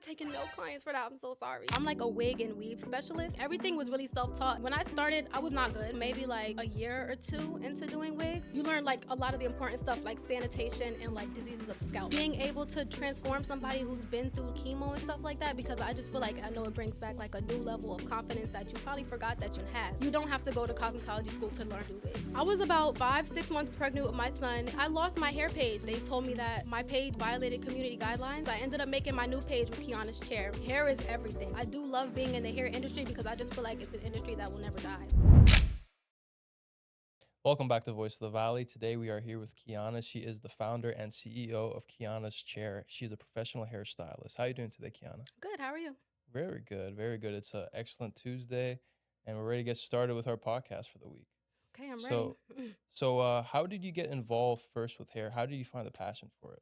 taking no clients for that. I'm so sorry. I'm like a wig and weave specialist. Everything was really self-taught. When I started, I was not good. Maybe like a year or two into doing wigs, you learn like a lot of the important stuff like sanitation and like diseases of the scalp. Being able to transform somebody who's been through chemo and stuff like that, because I just feel like I know it brings back like a new level of confidence that you probably forgot that you had. You don't have to go to cosmetology school to learn to do wigs. I was about 5-6 months pregnant with my son. I lost my hair page. They told me that my page violated community guidelines. I ended up making my new page with Kiana's chair. Hair is everything. I do love being in the hair industry because I just feel like it's an industry that will never die. Welcome back to Voice of the Valley. Today we are here with Kiana. She is the founder and CEO of Kiana's Chair. She's a professional hairstylist. How are you doing today, Kiana? Good, how are you? Very good, very good. It's an excellent Tuesday, and we're ready to get started with our podcast for the week. Okay, I'm So, ready. how did you get involved first with hair? How did you find the passion for it?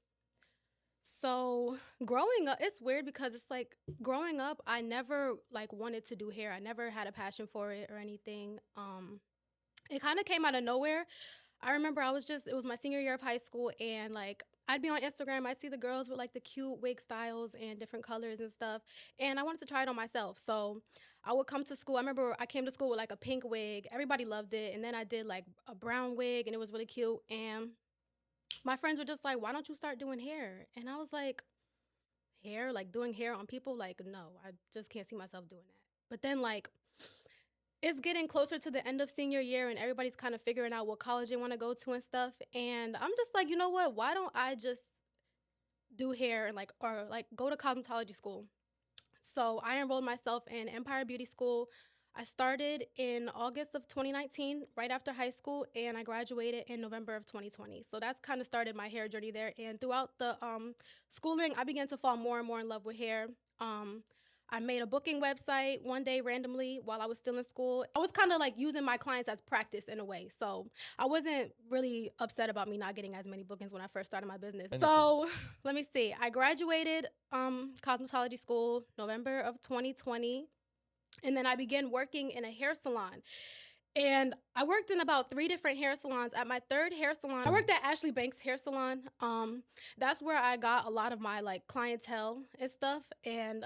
So growing up, it's weird because it's like growing up, I never like wanted to do hair. I never had a passion for it or anything. It kind of came out of nowhere. I remember it was my senior year of high school, and like I'd be on Instagram, I'd see the girls with like the cute wig styles and different colors and stuff, and I wanted to try it on myself. So I would come to school. I remember I came to school with like a pink wig. Everybody loved it, and then I did like a brown wig, and it was really cute. And my friends were just like, "Why don't you start doing hair?" And I was like, "Hair? Like doing hair on people? Like no, I just can't see myself doing that." But then like it's getting closer to the end of senior year and everybody's kind of figuring out what college they want to go to and stuff. And I'm just like, you know what? Why don't I just do hair and like, or like go to cosmetology school? So I enrolled myself in Empire Beauty School. I started in August of 2019, right after high school, and I graduated in November of 2020. So that's kind of started my hair journey there. And throughout the schooling, I began to fall more and more in love with hair. Um, I made a booking website one day randomly while I was still in school. I was kind of like using my clients as practice in a way. So I wasn't really upset about me not getting as many bookings when I first started my business. So let me see. I graduated cosmetology school November of 2020. And then I began working in a hair salon. And I worked in about 3 different hair salons. At my 3rd hair salon, I worked at Ashley Banks Hair Salon. That's where I got a lot of my like clientele and stuff. And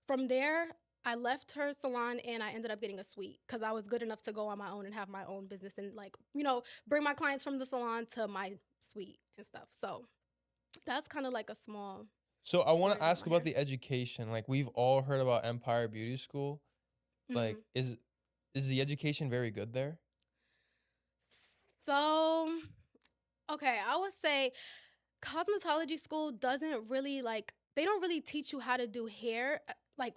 from there, I left her salon and I ended up getting a suite because I was good enough to go on my own and have my own business and like, bring my clients from the salon to my suite and stuff. So that's kind of like a small. So I want story to ask my about hair. the education. Like we've all heard about Empire Beauty School. Like Mhm. is the education very good there? So, okay, I would say cosmetology school doesn't really like, they don't really teach you how to do hair like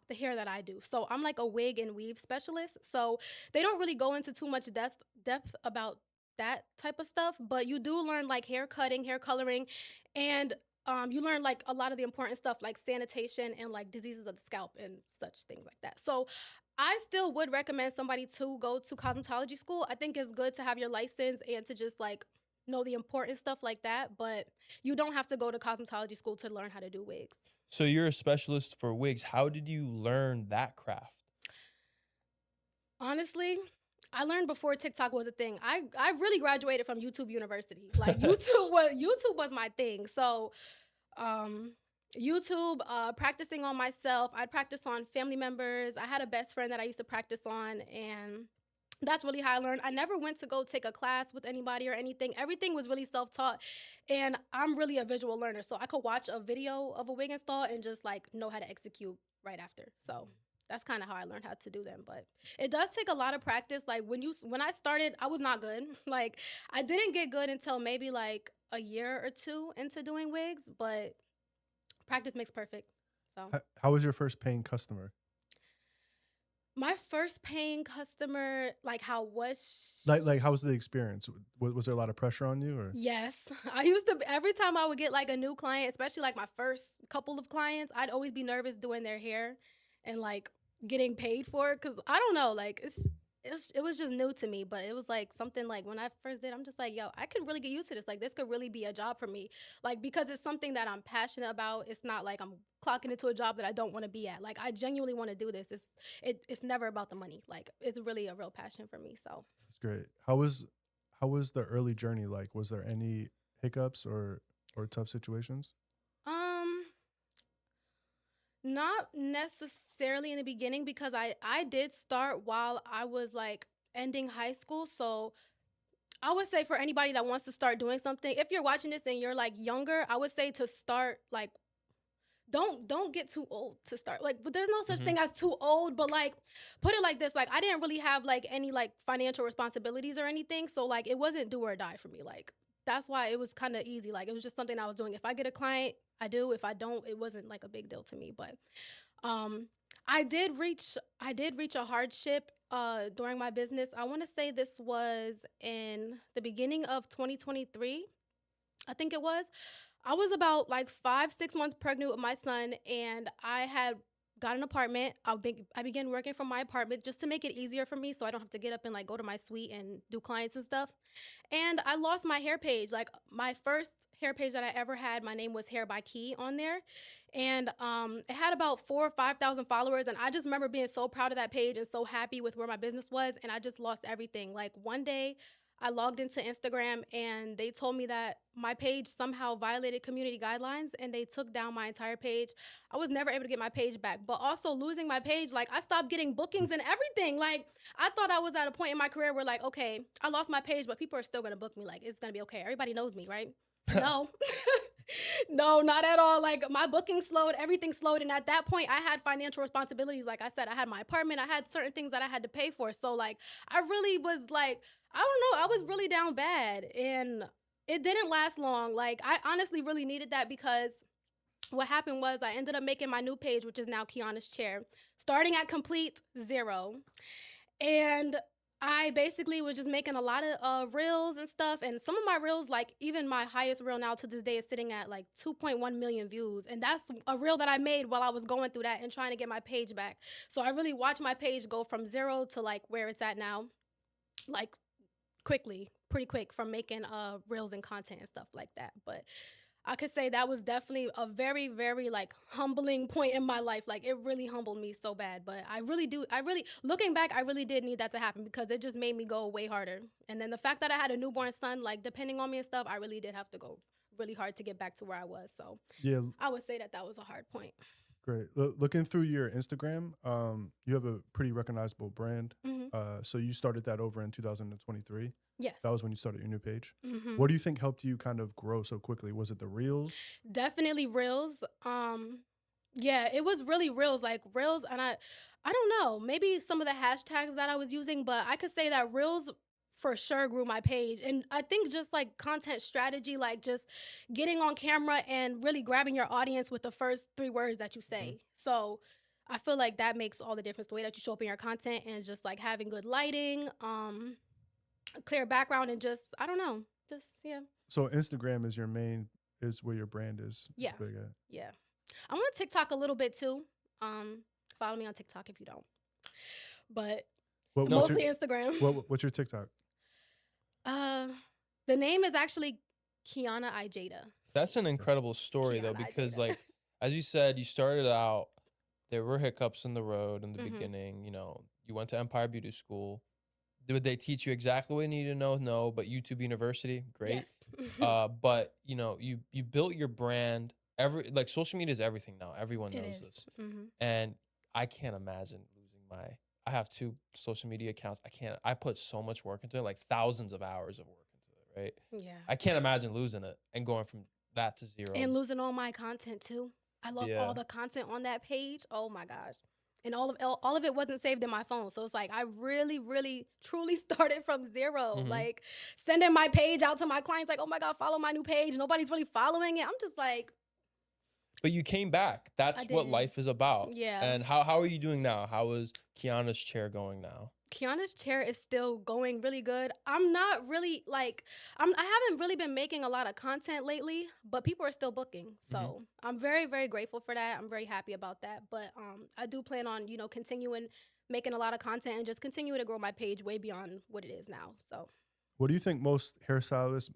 the hair that I do. So I'm like a wig and weave specialist. So they don't really go into too much depth about that type of stuff, but you do learn like hair cutting, hair coloring, and you learn like a lot of the important stuff like sanitation and like diseases of the scalp and such things like that. So I still would recommend somebody to go to cosmetology school. I think it's good to have your license and to just like know the important stuff like that, but you don't have to go to cosmetology school to learn how to do wigs. So you're a specialist for wigs. How did you learn that craft? Honestly, I learned before TikTok was a thing. I really graduated from YouTube University. Like YouTube was my thing. So um YouTube, practicing on myself. I'd practice on family members. I had a best friend that I used to practice on, and that's really how I learned. I never went to go take a class with anybody or anything. Everything was really self-taught. And I'm really a visual learner. So I could watch a video of a wig install and just like know how to execute right after. So that's kind of how I learned how to do them. But it does take a lot of practice. Like when I started, I was not good. Like I didn't get good until maybe like a year or two into doing wigs, but practice makes perfect. So How was your first paying customer? my first paying customer, like how was Like how was the experience? Was there a lot of pressure on you, or? Yes. I used to, every time I would get like a new client, especially like my first couple of clients, I'd always be nervous doing their hair and like getting paid for it. Cause I don't know, like it was just new to me, but it was like something like when I first did, I'm just like, yo, I could really get used to this. Like this could really be a job for me. Like, because it's something that I'm passionate about. It's not like I'm clocking into a job that I don't want to be at. Like I genuinely want to do this. It's never about the money. Like it's really a real passion for me. So That's great. How was the early journey like? Was there any hiccups or tough situations? um Not necessarily in the beginning because I did start while I was like ending high school. So I would say for anybody that wants to start doing something, if you're watching this and you're like younger, I would say to start like don't get too old to start. Like, but there's no such Mhm. thing as too old, but like put it like this, like I didn't really have like any like financial responsibilities or anything. So like it wasn't do or die for me. Like that's why it was kind of easy. Like it was just something I was doing. If I get a client, I do. If I don't, it wasn't like a big deal to me. But um I did reach a hardship during my business. I want to say this was in the beginning of 2023. I think it was. I was about like 5, 6 months pregnant with my son, and I had got an apartment. I began working from my apartment just to make it easier for me, so I don't have to get up and like go to my suite and do clients and stuff. And I lost my hair page. Like my first hair page that I ever had, my name was Hair by Key on there, and it had about 4 or 5 thousand followers. And I just remember being so proud of that page and so happy with where my business was. And I just lost everything. Like one day, I logged into Instagram and they told me that my page somehow violated community guidelines and they took down my entire page. I was never able to get my page back, but also losing my page, like I stopped getting bookings and everything. Like I thought I was at a point in my career where like, okay, I lost my page, but people are still gonna book me. Like it's gonna be okay. Everybody knows me, right? No. No, not at all. Like my booking slowed, everything slowed. And at that point, I had financial responsibilities. Like I said, I had my apartment, I had certain things that I had to pay for. So like I really was like, I don't know, I was really down bad. And it didn't last long. Like I honestly really needed that because what happened was I ended up making my new page, which is now Kiana's Chair, starting at complete zero. And I basically was just making a lot of reels and stuff. And some of my reels, like even my highest reel now to this day, is sitting at like 2.1 million views. And that's a reel that I made while I was going through that and trying to get my page back. So I really watched my page go from zero to like where it's at now, like quickly, pretty quick from making reels and content and stuff like that. But I could say that was definitely a very, very like humbling point in my life. Like it really humbled me so bad. But looking back, I really did need that to happen because it just made me go way harder. And then the fact that I had a newborn son, like depending on me and stuff, I really did have to go really hard to get back to where I was. So Yeah, I would say that that was a hard point. great. Looking through your Instagram, you have a pretty recognizable brand. Hmm. So you started that over in 2023. Yes. That was when you started your new page. Hmm. What do you think helped you kind of grow so quickly? Was it the reels? Definitely reels. Yeah, it was really reels, like reels, and I don't know, maybe some of the hashtags that I was using, but I could say that reels for sure grew my page. And I think just like content strategy, like just getting on camera and really grabbing your audience with the first 3 words that you Mhm. say. So I feel like that makes all the difference, the way that you show up in your content and just like having good lighting, a clear background, and just I don't know, just yeah. So Instagram is your main, is where your brand is Yeah. big at. Yeah. I'm on TikTok a little bit too. Follow me on TikTok if you don't. But What's your mostly Instagram. what's your TikTok? Uh the name is actually Kiana Jada. That's an incredible story though, Kiana because Jada. like as you said, you started out, there were hiccups in the road in the Mhm. beginning. You know, you went to Empire Beauty School. Did they teach you exactly what you need to know? No, but YouTube University, great. Yes. But you know, you built your brand. Like social media is everything now. Everyone It knows is. this, Mhm. and I can't imagine losing my. I have 2 social media accounts. I can't. I put so much work into it, like thousands of hours of work into it. Right. Yeah. I can't imagine losing it and going from that to zero. And losing all my content too. I lost all Yeah. the content on that page. Oh my gosh. And all of it wasn't saved in my phone. So it's like I really, really, truly started from zero. Hmm. Like sending my page out to my clients, like, oh my God, follow my new page. Nobody's really following it. I'm just like, But you came back. I That's what did. life is about. Yeah. And how are you doing now? How is Kiana's chair going now? Kiana's chair is still going really good. I'm not really like I haven't really been making a lot of content lately, but people are still booking. Mhm. So I'm very, very grateful for that. I'm very happy about that. But I do plan on, continuing making a lot of content and just continuing to grow my page way beyond what it is now. So What do you think most hairstylists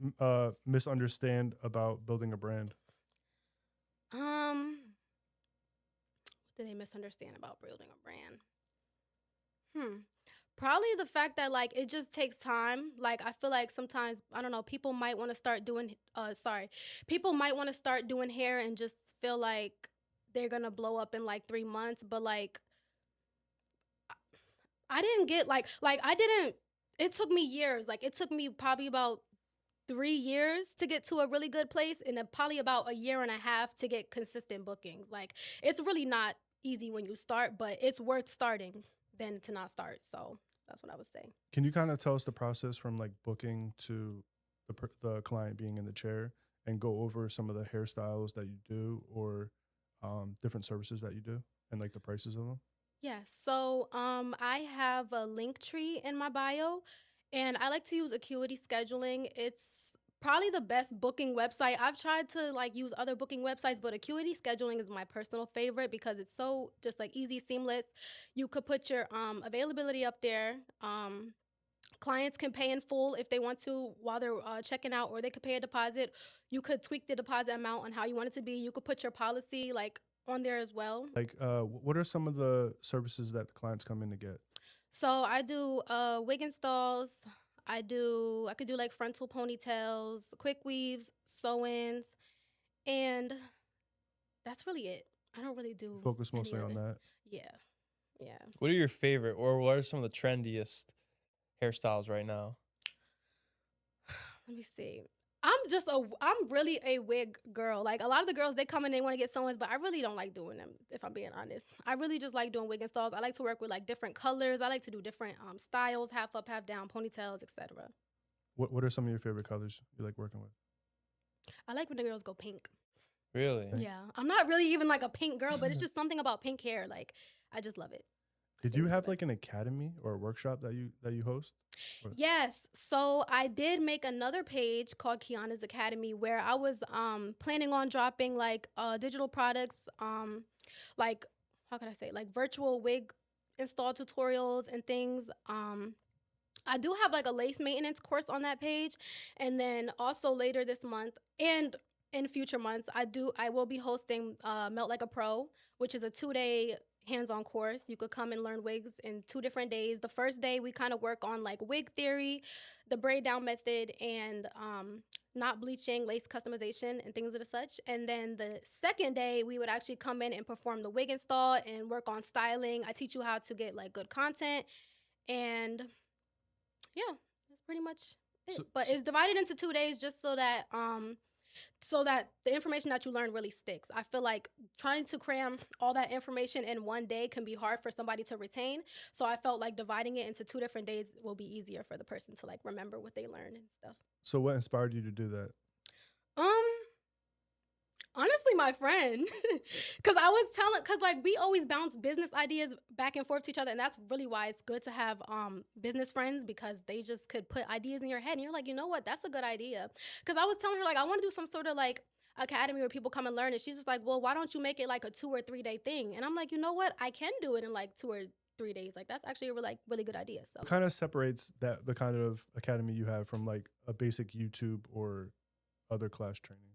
misunderstand about building a brand? what do they misunderstand about building a brand? Hmm. Probably the fact that like it just takes time. Like I feel like sometimes I don't know, people might want to start doing people might want to start doing hair and just feel like they're gonna blow up in like 3 months, but like I didn't get like I didn't. It took me years. Like it took me probably about 3 years to get to a really good place, and then probably about a year and a half to get consistent bookings. Like it's really not easy when you start, but it's worth starting than to not start. So that's what I would say. Can you kind of tell us the process from like booking to the client being in the chair, and go over some of the hairstyles that you do, or different services that you do, and like the prices of them? Yeah, so I have a link tree in my bio, and I like to use Acuity Scheduling. It's probably the best booking website. I've tried to like use other booking websites, but Acuity Scheduling is my personal favorite because it's so just like easy, seamless. You could put your availability up there. Clients can pay in full if they want to while they're checking out, or they could pay a deposit. You could tweak the deposit amount on how you want it to be. You could put your policy like on there as well. Like, what are some of the services that the clients come in to get? So I do wig installs. I could do like frontal ponytails, quick weaves, sew-ins, and that's really it. I don't really do Focus any mostly on other. that. Yeah. Yeah. What are your favorite, or what are some of the trendiest hairstyles right now? Let me see. I'm really a wig girl. Like a lot of the girls, they come in, they want to get sew-ins, but I really don't like doing them, if I'm being honest. I really just like doing wig installs. I like to work with like different colors. I like to do different styles, half up, half down, ponytails, etc. What are some of your favorite colors you like working with? I like when the girls go pink. Really? Yeah. I'm not really even like a pink girl, but it's just something about pink hair. Like I just love it. Did think you it's have the like an academy or a workshop that you host? Or- Yes. So I did make another page called Kiana's Academy where I was planning on dropping like digital products, like how can I say, like virtual wig install tutorials and things. I do have like a lace maintenance course on that page. And then also later this month and in future months, I will be hosting Melt Like a Pro, which is a 2-day hands-on course. You could come and learn wigs in 2 different days. The first day we kind of work on like wig theory, the braid down method, and not bleaching, lace customization, and things of the such. And then the second day we would actually come in and perform the wig install and work on styling. I teach you how to get like good content, and yeah, that's pretty much it. So, But so it's divided into 2 days just so that the information that you learn really sticks. I feel like trying to cram all that information in one day can be hard for somebody to retain. So I felt like dividing it into 2 different days will be easier for the person to like remember what they learned and stuff. so what inspired you to do that? Um Honestly, my friend, because I was telling, because like we always bounce business ideas back and forth to each other, and that's really why it's good to have business friends, because they just could put ideas in your head, and you're like, you know what, that's a good idea. Because I was telling her like I want to do some sort of like academy where people come and learn, and she's just like, well, why don't you make it like a 2 or 3 day thing? And I'm like, you know what, I can do it in like 2 or 3 days. Like that's actually a really good idea. So What kind of separates the kind of academy you have from like a basic YouTube or other class trainings?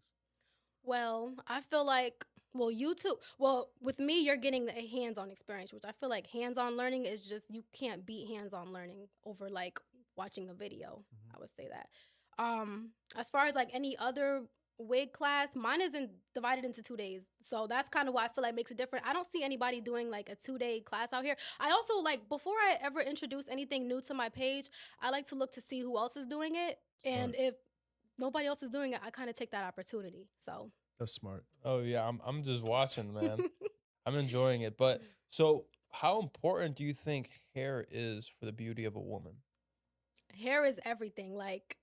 well, I feel like, well, YouTube, well, with me, you're getting a hands on experience, which I feel like hands on learning is just, you can't beat hands on learning over like watching a video. Mhm. I would say that. As far as like any other wig class, mine isn't divided into 2 days. So that's kind of why I feel like makes it different. I don't see anybody doing like a 2 day class out here. I also like, before I ever introduce anything new to my page, I like to look to see who else is doing it. And Smart. if nobody else is doing it, I kind of take that opportunity. So That's smart. Oh yeah, I'm just watching, man. I'm enjoying it. But so how important do you think hair is for the beauty of a woman? hair is everything. Like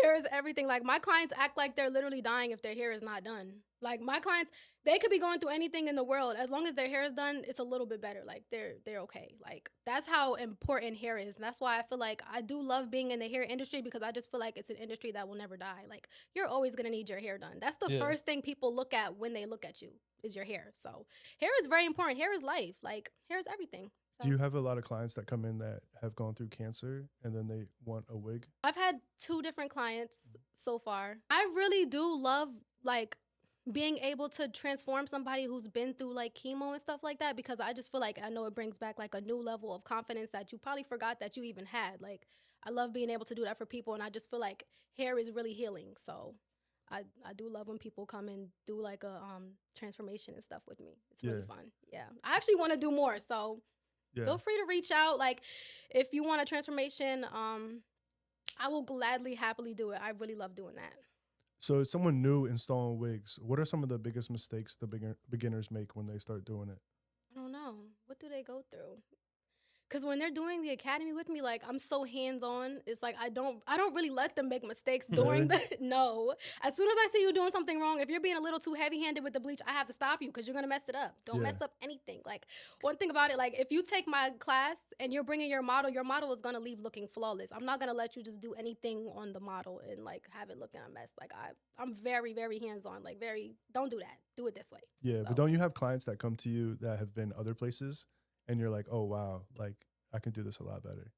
hair is everything. Like my clients act like they're literally dying if their hair is not done. Like my clients, they could be going through anything in the world. As long as their hair is done, it's a little bit better. Like they're okay. Like that's how important hair is. And that's why I feel like I do love being in the hair industry, because I just feel like it's an industry that will never die. Like you're always gonna need your hair done. That's the Yeah. first thing people look at when they look at you, is your hair. So hair is very important. Hair is life. Like hair is everything. Do you have a lot of clients that come in that have gone through cancer and then they want a wig? I've had 2 different clients so far. I really do love like being able to transform somebody who's been through like chemo and stuff like that, because I just feel like I know it brings back like a new level of confidence that you probably forgot that you even had. Like I love being able to do that for people, and I just feel like hair is really healing. So I do love when people come and do like a transformation and stuff with me. It's Yeah. really fun. Yeah. I actually want to do more. So Yeah. feel free to reach out. Like if you want a transformation, I will gladly, happily do it. I really love doing that. So as someone new installing wigs, what are some of the biggest mistakes the beginners make when they start doing it? I don't know. What do they go through? Because when they're doing the academy with me, like I'm so hands-on. It's like I don't really let them make mistakes during Really? the no. As soon as I see you doing something wrong, if you're being a little too heavy-handed with the bleach, I have to stop you because you're gonna mess it up. Don't mess up anything. Like one thing about it, like if you take my class and you're bringing your model is gonna leave looking flawless. I'm not gonna let you just do anything on the model and like have it looking a mess. Like I'm very, very hands-on. Like don't do that. Do it this way. Yeah, So. but don't you have clients that come to you that have been other places and you're like, oh wow, like I can do this a lot better?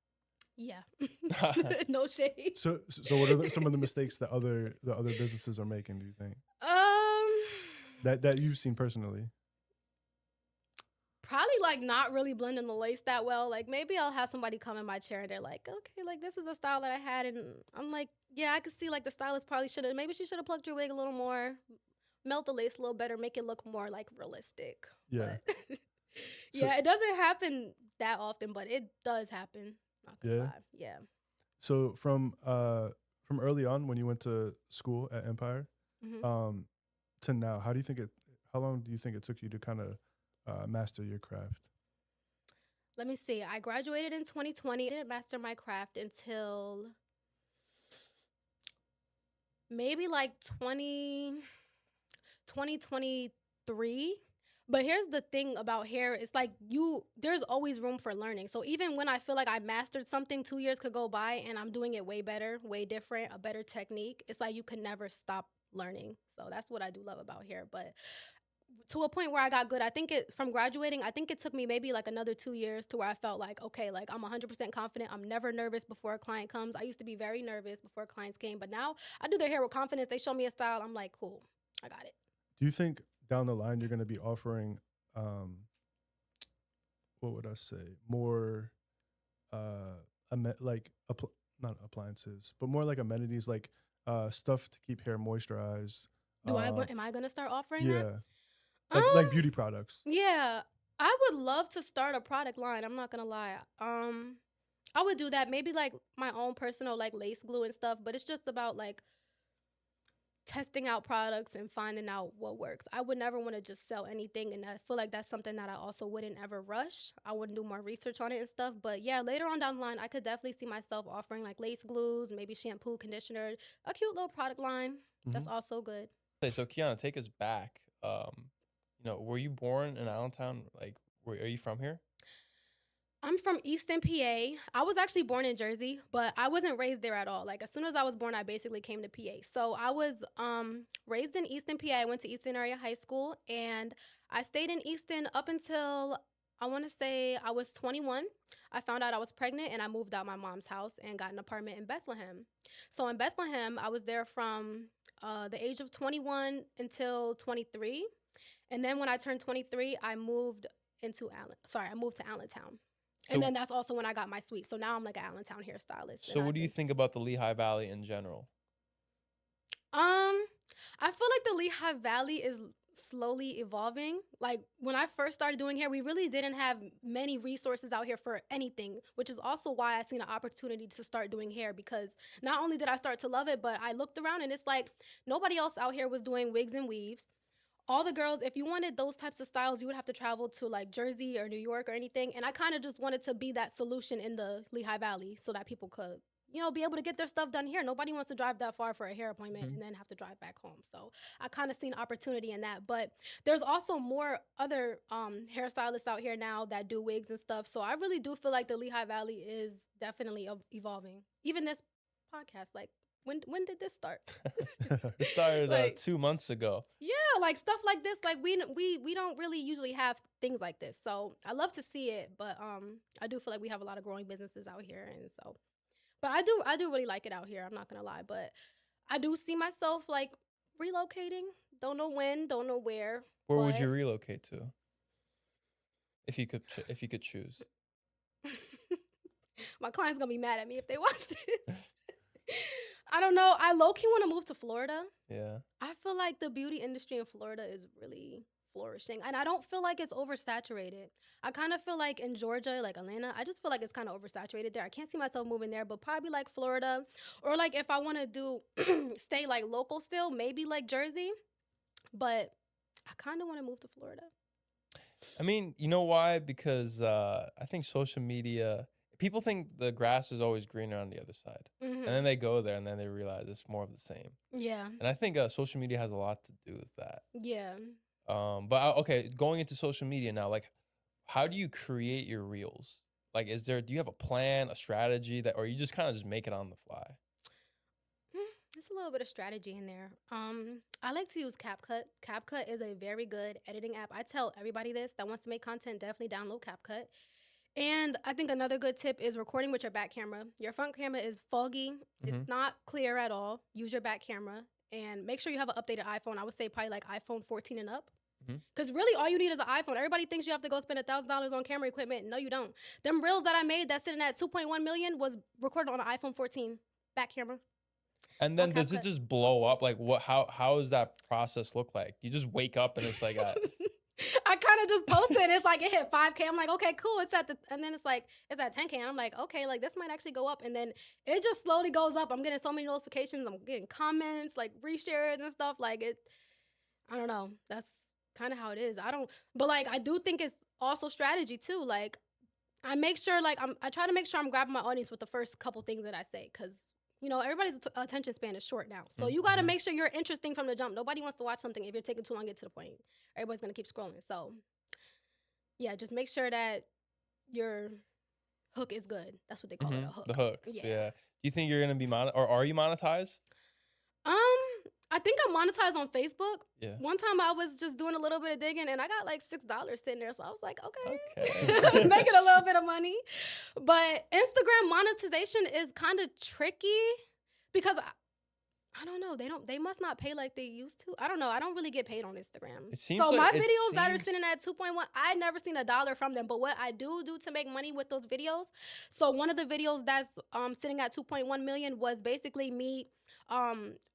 Yeah. No shade. So what are some of the mistakes that the other businesses are making, do you think? That you've seen personally? Probably like not really blending the lace that well. Like maybe I'll have somebody come in my chair and they're like, okay, like this is a style that I had. And I'm like, yeah, I could see like the stylist probably maybe she should have plucked your wig a little more, melt the lace a little better, make it look more like realistic. Yeah. But yeah, it doesn't happen that often, but it does happen. Not gonna lie. Yeah. So from early on when you went to school at Empire, to now, how long do you think it took you to kind of master your craft? Let me see. I graduated in 2020. I didn't master my craft until maybe like 2023. But here's the thing about hair. It's like there's always room for learning. So even when I feel like I mastered something, 2 years could go by and I'm doing it way better, way different, a better technique. It's like you can never stop learning. So that's what I do love about hair. But to a point where I got good, from graduating, I think it took me maybe like another 2 years to where I felt like, okay, like I'm 100% confident. I'm never nervous before a client comes. I used to be very nervous before clients came, but now I do their hair with confidence. They show me a style. I'm like, cool, I got it. Do you think down the line you're going to be offering, what would I say, more, not appliances, but more like amenities, like stuff to keep hair moisturized? Am I going to start offering that? Like beauty products. Yeah, I would love to start a product line. I'm not gonna lie. I would do that. Maybe like my own personal like lace glue and stuff. But it's just about like testing out products and finding out what works. I would never want to just sell anything, and I feel like that's something that I also wouldn't ever rush. I wouldn't do more research on it and stuff. But yeah, later on down the line, I could definitely see myself offering like lace glues, maybe shampoo, conditioner, a cute little product line. That's also good. Okay, so Kiana, take us back. Were you born in Allentown? Like, are you from here? I'm from Easton, PA. I was actually born in Jersey, but I wasn't raised there at all. Like as soon as I was born, I basically came to PA. So I was raised in Easton, PA. I went to Easton Area High School, and I stayed in Easton up until I want to say I was 21. I found out I was pregnant, and I moved out my mom's house and got an apartment in Bethlehem. So in Bethlehem, I was there from the age of 21 until 23. And then when I turned 23, I moved to Allentown. And then that's also when I got my suite. So now I'm like an Allentown hairstylist. So what do you think about the Lehigh Valley in general? I feel like the Lehigh Valley is slowly evolving. Like when I first started doing hair, we really didn't have many resources out here for anything, which is also why I seen an opportunity to start doing hair, because not only did I start to love it, but I looked around and it's like nobody else out here was doing wigs and weaves. All the girls, if you wanted those types of styles, you would have to travel to like Jersey or New York or anything. And I kind of just wanted to be that solution in the Lehigh Valley so that people could, be able to get their stuff done here. Nobody wants to drive that far for a hair appointment and then have to drive back home. So I kind of seen opportunity in that. But there's also more other hairstylists out here now that do wigs and stuff. So I really do feel like the Lehigh Valley is definitely evolving. Even this podcast, like, when did this start? It started 2 months ago. Yeah, like stuff like this. Like we don't really usually have things like this. So I love to see it, but I do feel like we have a lot of growing businesses out here, and so. But I do really like it out here. I'm not gonna lie, but I do see myself like relocating. Don't know when, don't know where. Where would you relocate to? If you could choose. My client's gonna be mad at me if they watch this. I don't know. I low-key want to move to Florida. Yeah. I feel like the beauty industry in Florida is really flourishing, and I don't feel like it's oversaturated. I kind of feel like in Georgia, like Atlanta, I just feel like it's kind of oversaturated there. I can't see myself moving there, but probably like Florida, or like if I want to do stay like local still, maybe like Jersey, but I kind of want to move to Florida. I mean, you know why? Because I think social media, people think the grass is always greener on the other side. And then they go there and then they realize it's more of the same. Yeah. And I think social media has a lot to do with that. Yeah. But okay, going into social media now, like, how do you create your reels? Like, do you have a plan, a strategy or you just kind of just make it on the fly? There's a little bit of strategy in there. I like to use CapCut. CapCut is a very good editing app. I tell everybody this that wants to make content, definitely download CapCut. And I think another good tip is recording with your back camera. Your front camera is foggy. It's not clear at all. Use your back camera and make sure you have an updated iPhone. I would say probably like iPhone 14 and up. Because really all you need is an iPhone. Everybody thinks you have to go spend $1,000 on camera equipment. No, you don't. Them reels that I made that's sitting at 2.1 million was recorded on an iPhone 14 back camera. And then does it just blow up? Like how does that process look like? You just wake up and it's like I kind of just posted. It's like it hit 5K. I'm like, okay, cool. And then it's like it's at 10K. I'm like, okay, like this might actually go up. And then it just slowly goes up. I'm getting so many notifications. I'm getting comments, like reshares and stuff. Like it, I don't know. That's kind of how it is. But like I do think it's also strategy too. Like I make sure, like I try to make sure I'm grabbing my audience with the first couple things that I say, because you know, everybody's attention span is short now. So you got to make sure you're interesting from the jump. Nobody wants to watch something if you're taking too long to get to the point. Everybody's going to keep scrolling. So, yeah, just make sure that your hook is good. That's what they call it, a hook. The hooks, yeah. Do you think you're going to be or are you monetized? I think I'm monetized on Facebook. Yeah. One time I was just doing a little bit of digging and I got like $6 sitting there. So I was like, okay. Making a little bit of money. But Instagram monetization is kind of tricky because I don't know. They must not pay like they used to. I don't know. I don't really get paid on Instagram. It seems so like my videos that are sitting at 2.1, I never seen $1 from them. But what I do to make money with those videos, so one of the videos that's sitting at 2.1 million was basically me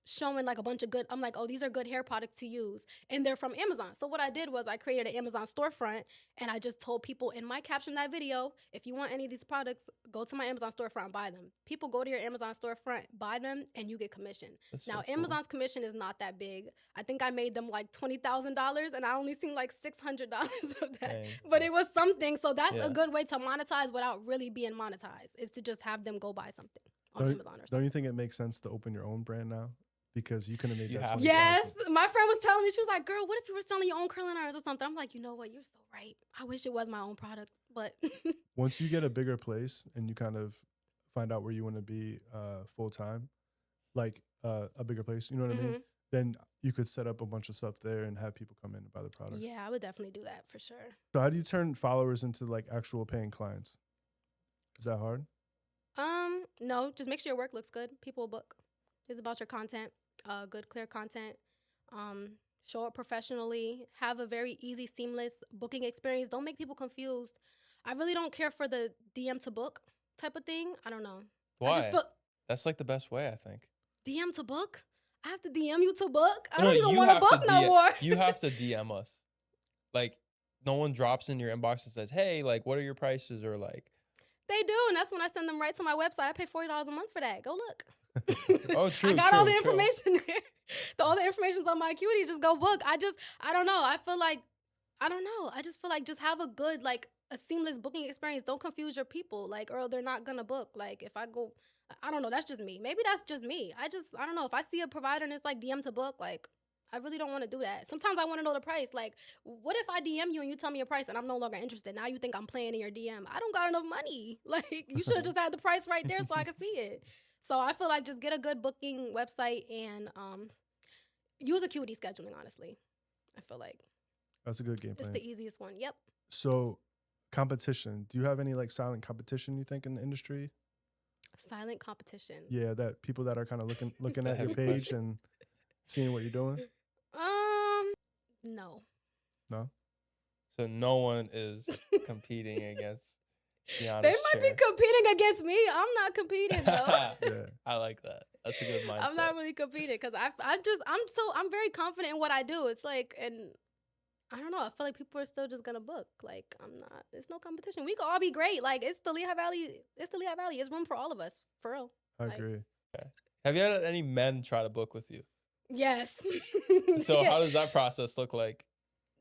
showing like a bunch of good, I'm like, oh, these are good hair products to use, and they're from Amazon. So what I did was I created an Amazon storefront, and I just told people in my caption that video, if you want any of these products, go to my Amazon storefront and buy them. People go to your Amazon storefront, buy them, and you get commission. That's now so cool. Amazon's commission is not that big. I think I made them like $20,000, and I only seen like $600 of that. Dang. But it was something. So that's a good way to monetize without really being monetized, is to just have them go buy something on Amazon or something. Don't you think it makes sense to open your own brand now? Because you could have made that. Yes, my friend was telling me, she was like, girl, what if you were selling your own curling irons or something? I'm like, you know what, you're so right. I wish it was my own product, but once you get a bigger place and you kind of find out where you want to be full time, like a bigger place, you know what I mean? Then you could set up a bunch of stuff there and have people come in and buy the products. Yeah, I would definitely do that for sure. So how do you turn followers into like actual paying clients? Is that hard? No, just make sure your work looks good. People will book. It's about your content. Good, clear content. Show up professionally. Have a very easy, seamless booking experience. Don't make people confused. I really don't care for the DM to book type of thing. I don't know. Why? I just feel that's like the best way, I think. DM to book? I have to DM you to book? I don't even want to book no more. You have to DM us. Like, no one drops in your inbox and says, hey, like, what are your prices? Or like. They do, and that's when I send them right to my website. I pay $40 a month for that. Go look. Oh, true. I got all the information there. All the information's on my Acuity. Just go book. I don't know. I feel like, I don't know. I just feel like just have a good, like, a seamless booking experience. Don't confuse your people, like, or they're not gonna book. Like, if I go, I don't know. That's just me. Maybe that's just me. I don't know. If I see a provider and it's like DM to book, like, I really don't want to do that. Sometimes I want to know the price. Like, what if I DM you and you tell me a price and I'm no longer interested? Now you think I'm playing in your DM. I don't got enough money. Like, you should have just had the price right there so I could see it. So I feel like just get a good booking website and use Acuity scheduling, honestly. I feel like that's a good game plan. It's the easiest one. Yep. So competition. Do you have any like silent competition you think in the industry? Silent competition. Yeah, that people that are kind of looking at your page and seeing what you're doing? No. No? So no one is competing against Kiana's They might be competing against me. I'm not competing though. Yeah. I like that. That's a good mindset. I'm not really competing because I'm very confident in what I do. It's like, and I don't know. I feel like people are still just gonna book. Like I'm not. There's no competition. We could all be great. Like it's the Lehigh Valley. It's the Lehigh Valley. It's room for all of us. For real. I Like, agree. Okay. Have you had any men try to book with you? Yes. So how does that process look like?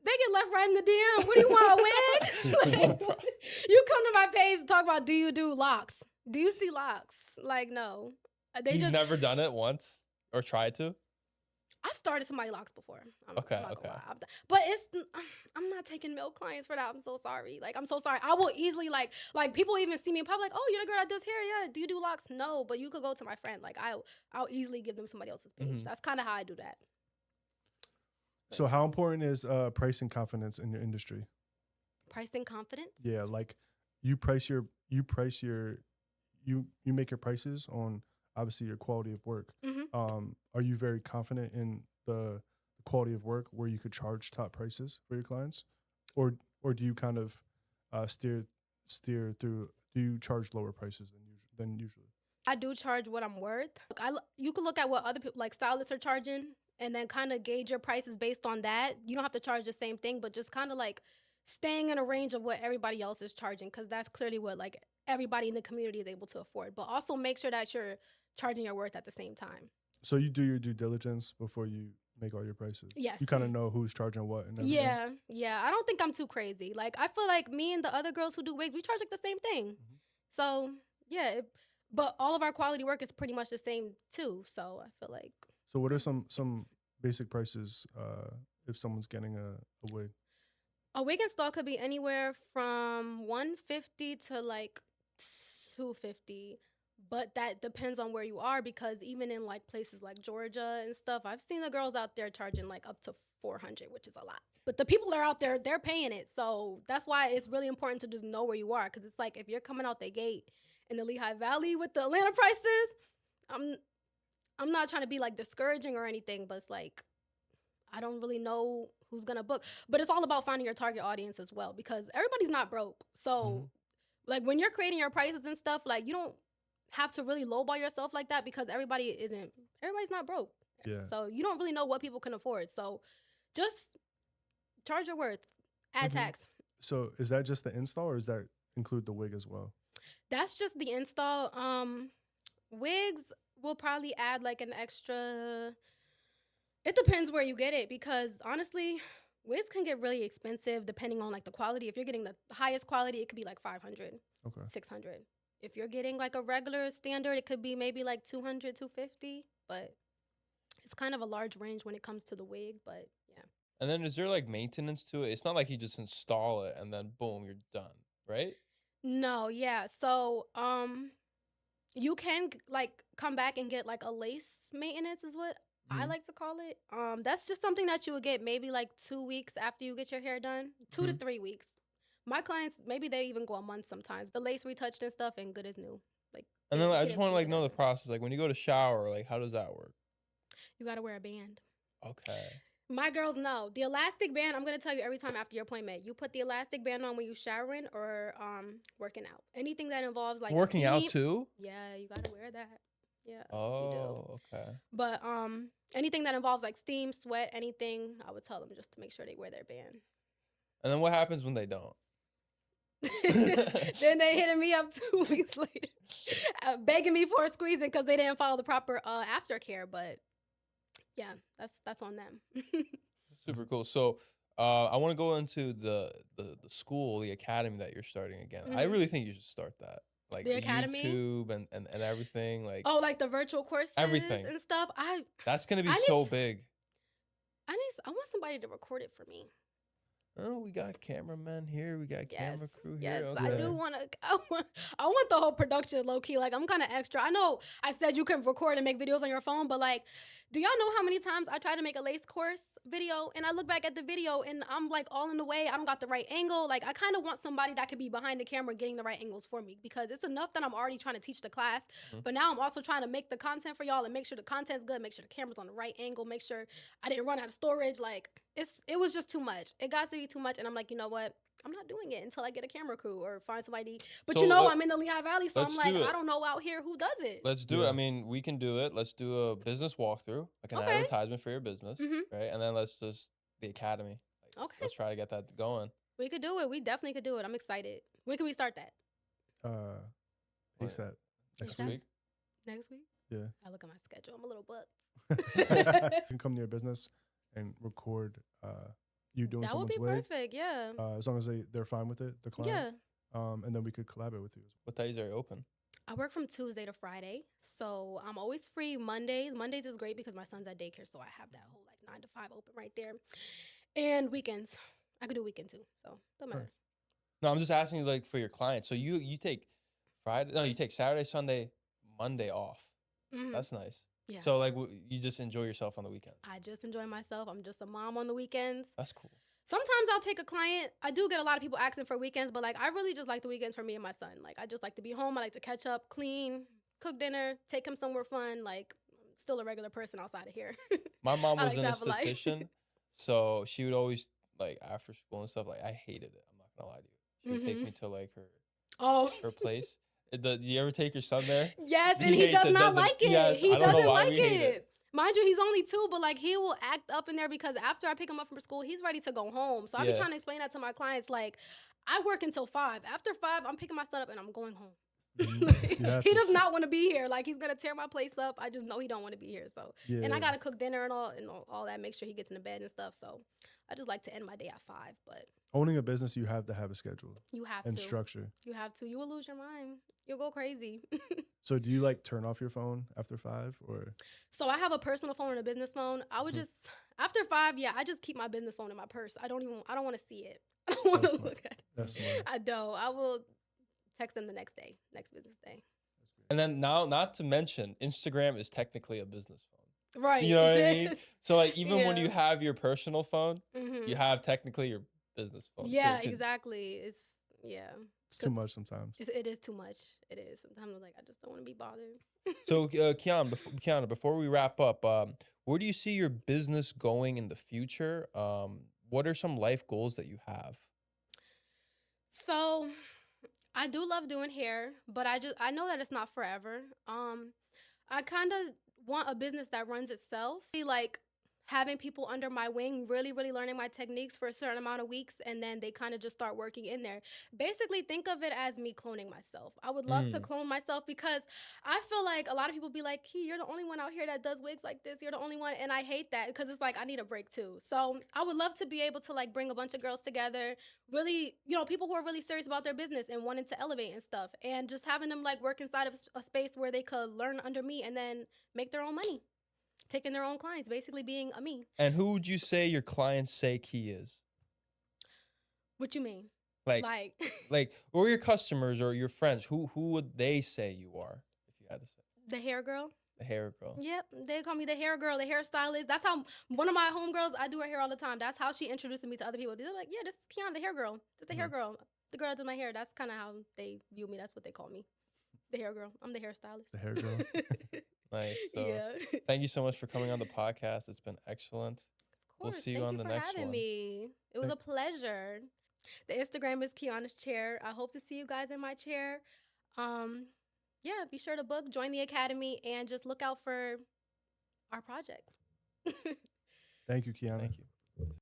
They get left right in the DM. What do you want, a wig? Like, you come to my page and talk about, do you do locks? Do you see locks? Like, no. You've never done it once or tried to? I've started somebody locks before. Okay. But I'm not taking male clients for that. I'm so sorry. Like, I'm so sorry. I will easily, like people even see me in public, oh, you're the girl that does hair. Yeah. Do you do locks? No, but you could go to my friend. Like, I'll easily give them somebody else's page. Mm-hmm. That's kind of how I do that. So how important is pricing confidence in your industry? Pricing confidence? Yeah, like you make your prices on obviously your quality of work. Mm-hmm. Are you very confident in the quality of work where you could charge top prices for your clients, or do you kind of steer through? Do you charge lower prices than usually? I do charge what I'm worth. You can look at what other people, like stylists, are charging, and then kind of gauge your prices based on that. You don't have to charge the same thing, but just kind of like staying in a range of what everybody else is charging, because that's clearly what like everybody in the community is able to afford. But also make sure that you're charging your worth at the same time. So you do your due diligence before you make all your prices? Yes. You kind of know who's charging what and everything? Yeah. I don't think I'm too crazy. Like, I feel like me and the other girls who do wigs, we charge like the same thing. Mm-hmm. So, yeah. But all of our quality work is pretty much the same, too. So, I feel like... So, what are some basic prices if someone's getting a wig? A wig install could be anywhere from $150 to like $250. But that depends on where you are, because even in like places like Georgia and stuff, I've seen the girls out there charging like up to $400, which is a lot. But the people that are out there, they're paying it. So that's why it's really important to just know where you are. Because it's like, if you're coming out the gate in the Lehigh Valley with the Atlanta prices, I'm not trying to be like discouraging or anything, but it's like, I don't really know who's going to book. But it's all about finding your target audience as well, because everybody's not broke. So like when you're creating your prices and stuff, like you don't have to really lowball yourself like that, because everybody's not broke. Yeah. So you don't really know what people can afford. So just charge your worth, add tax. So is that just the install, or does that include the wig as well? That's just the install. Wigs will probably add like an extra. It depends where you get it, because honestly, wigs can get really expensive depending on like the quality. If you're getting the highest quality, it could be like $500, $600. If you're getting like a regular standard, it could be maybe like $200, $250. But it's kind of a large range when it comes to the wig. But yeah. And then is there like maintenance to it? It's not like you just install it and then boom, you're done, right? No, yeah. So you can like come back and get like a lace maintenance is what I like to call it. That's just something that you would get maybe like 2 weeks after you get your hair done, 2 to 3 weeks. My clients, maybe they even go a month sometimes. The lace retouched and stuff, and good as new. Like, and then I just want to like know the process. Like when you go to shower, like how does that work? You gotta wear a band. Okay. My girls know the elastic band. I'm gonna tell you every time after your appointment. You put the elastic band on when you showering or working out. Anything that involves like working steam, out too. Yeah, you gotta wear that. Yeah. Oh, okay. But anything that involves like steam, sweat, anything, I would tell them just to make sure they wear their band. And then what happens when they don't? Then they hitting me up 2 weeks later, begging me for a squeezing because they didn't follow the proper aftercare. But yeah, that's on them. Super cool. So I want to go into the school, the academy that you're starting again. I really think you should start that. Like the academy, YouTube and everything. Like like the virtual courses, everything and stuff. That's gonna be so big. I want somebody to record it for me. Oh, we got cameramen here. We got camera crew here. Yes, okay. I do want to. I want the whole production low key. Like I'm kind of extra. I know I said you can record and make videos on your phone, but like Do y'all know how many times I tried to make a lace course video and I look back at the video and I'm like all in the way. I don't got the right angle. Like I kind of want somebody that could be behind the camera getting the right angles for me, because it's enough that I'm already trying to teach the class, but now I'm also trying to make the content for y'all and make sure the content's good, make sure the camera's on the right angle, make sure I didn't run out of storage. Like it was just too much. It got to be too much. And I'm like, you know what? I'm not doing it until I get a camera crew or find somebody. But So I'm in the Lehigh Valley, so I'm like, I don't know out here who does it. Let's do it. I mean, we can do it. Let's do a business walkthrough, like an advertisement for your business, right? And then let's just the academy. Like, let's try to get that going. We could do it. We definitely could do it. I'm excited. When can we start that? ASAP. Next week. Next week? Yeah. I look at my schedule. I'm a little booked. You can come to your business and record you doing someone's wig. That would be perfect, yeah. As long as they're fine with it, the client. Yeah. And then we could collaborate with you. What days are you open? I work from Tuesday to Friday, so I'm always free Mondays. Mondays is great because my son's at daycare, so I have that whole like 9 to 5 open right there. And weekends. I could do weekend too, so don't matter. No, I'm just asking you like for your clients. So you take you take Saturday, Sunday, Monday off. That's nice. Yeah. So like you just enjoy yourself on the weekends. I just enjoy myself. I'm just a mom on the weekends. That's cool. Sometimes I'll take a client. I do get a lot of people asking for weekends, but like I really just like the weekends for me and my son. Like I just like to be home. I like to catch up, clean, cook dinner, take him somewhere fun. Like I'm still a regular person outside of here. My mom was an esthetician, so she would always like after school and stuff. Like I hated it. I'm not gonna lie to you. She would take me to like her place. Do you ever take your son there? Yes, and he does not like it. Yes, he doesn't like it. Mind you, he's only 2, but like he will act up in there because after I pick him up from school, he's ready to go home. So I've been trying to explain that to my clients. Like, I work until 5. After 5, I'm picking my son up and I'm going home. He does not want to be here. Like he's gonna tear my place up. I just know he don't want to be here. So and I gotta cook dinner and all that. Make sure he gets in the bed and stuff. So I just like to end my day at 5. But owning a business, you have to have a schedule. You have and to. Structure. You have to. You will lose your mind. You'll go crazy. So do you like turn off your phone after 5 or? So I have a personal phone and a business phone. I would just after 5, I just keep my business phone in my purse. I don't want to see it. I don't want to look at it. That's smart. I don't. I will text them the next day, next business day. And then now, not to mention, Instagram is technically a business phone. Right. You know what I mean? So like even when you have your personal phone, you have technically your business phone. Yeah, exactly. It's too much sometimes. It is too much. It is. Sometimes I'm like, I just don't want to be bothered. So Kiana, before we wrap up, where do you see your business going in the future? What are some life goals that you have? So I do love doing hair, but I know that it's not forever. I kind of want a business that runs itself. Like having people under my wing, really, really learning my techniques for a certain amount of weeks, and then they kind of just start working in there. Basically, think of it as me cloning myself. I would love to clone myself because I feel like a lot of people be like, Key, you're the only one out here that does wigs like this. You're the only one. And I hate that because it's like I need a break too. So I would love to be able to like bring a bunch of girls together, really, people who are really serious about their business and wanting to elevate and stuff, and just having them like work inside of a space where they could learn under me and then make their own money. Taking their own clients, basically being a me. And who would you say your clients say Key is? What you mean? Like, or your customers or your friends, who would they say you are, if you had to say? The hair girl. The hair girl. Yep, they call me the hair girl, the hairstylist. That's how one of my homegirls, I do her hair all the time. That's how she introduced me to other people. They're like, yeah, this is Kiana, the hair girl. This is the hair girl. The girl that does my hair. That's kind of how they view me. That's what they call me. The hair girl. I'm the hairstylist. The hair girl. Nice. So thank you so much for coming on the podcast. It's been excellent. Of course. We'll see you on the next one. Thank you for having me. It was a pleasure. The Instagram is Kiana's chair. I hope to see you guys in my chair. Be sure to book, join the academy, and just look out for our project. Thank you, Kiana. Thank you.